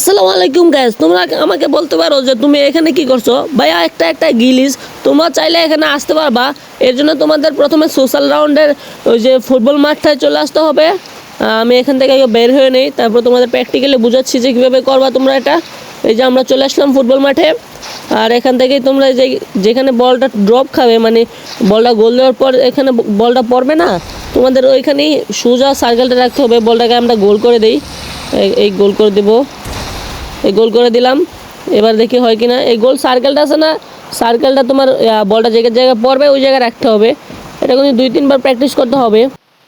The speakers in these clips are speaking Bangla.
আসসালামু আলাইকুম গাইস, তোমরা আমাকে বলতে পারো যে তুমি এখানে কি করছো ভাইয়া। একটা একটা গিলিস তোমরা চাইলে এখানে আসতে পারবা। এর জন্য তোমাদের প্রথমে সোশ্যাল রাউন্ডের ওই যে ফুটবল মাঠটায় চলে আসতে হবে। আমি এখান থেকে বের হয়ে নেই, তারপর তোমাদের প্র্যাকটিক্যালি বুঝাচ্ছি যে কীভাবে করবা তোমরা এটা। এই যে আমরা চলে আসলাম ফুটবল মাঠে, আর এখান থেকেই তোমরা যেখানে বলটা ড্রপ খাবে, মানে বলটা গোল দেওয়ার পর এখানে বলটা পড়বে না, তোমাদের ওইখানেই সোজা সার্কেলটা রাখতে হবে। বলটাকে আমরা গোল করে দিই, এই গোল করে দেবো, এই গোল করে দিলাম। এবার দেখি হয় কি না। এই গোল সার্কেলটা আছে না, সার্কেলটা তোমার বলটা যে জায়গায় পড়বে ওই জায়গায় রাখতে হবে। এটা কিন্তু 2-3 বার প্র্যাকটিস করতে হবে।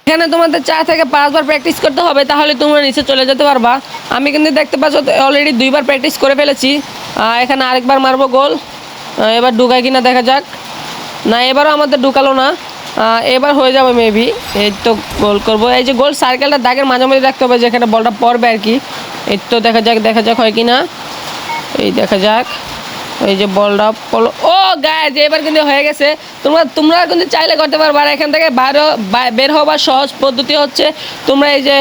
এখানে তোমাদের 4 থেকে 5 বার প্র্যাকটিস করতে হবে, তাহলে তোমরা নিচে চলে যেতে পারবা। আমি কিন্তু দেখতে পাচ্ছ অলরেডি 2 বার প্র্যাকটিস করে ফেলেছি। এখানে আরেকবার মারবো গোল। এবার ঢুকায় কিনা দেখা যাক। না, এবারও আমাদের ঢুকালো না। এবার হয়ে যাবে মেবি। এই তো গোল করবো। এই যে গোল সার্কেলটা দাগের মাঝামাঝি রাখতে হবে যেখানে বলটা পড়বে আর কি। এই তো দেখা যাক হয় কি না। এই দেখা যাক, এই যে বলটা পড়লো। ও গাইস, এবার কিন্তু হয়ে গেছে। তোমরা কিন্তু চাইলে করতে পারবে। আর এখান থেকে বের হবার সহজ পদ্ধতি হচ্ছে, তোমরা এই যে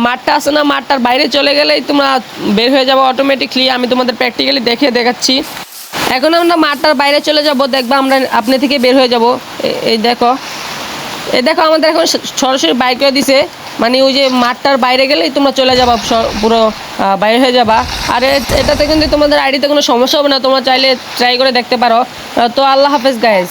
মাঠটা আছে না, মাঠটার বাইরে চলে গেলেই তোমরা বের হয়ে যাবো অটোমেটিকলি। আমি তোমাদের প্র্যাকটিক্যালি দেখাচ্ছি। এখন আমরা মাঠটার বাইরে চলে যাব, দেখবা আমরা আপনি থেকে বের হয়ে যাব। এই দেখো, আমাদের এখন সরাসরি বাইর করে দিছে। মানে ওই যে মাঠটার বাইরে গেলেই তোমরা চলে যাবা, পুরো বাইরে হয়ে যাবা। আর এটাতে কিন্তু তোমাদের আইডিতে কোনো সমস্যা হবে না, তোমরা চাইলে ট্রাই করে দেখতে পারো। তো আল্লাহ হাফেজ গাইস।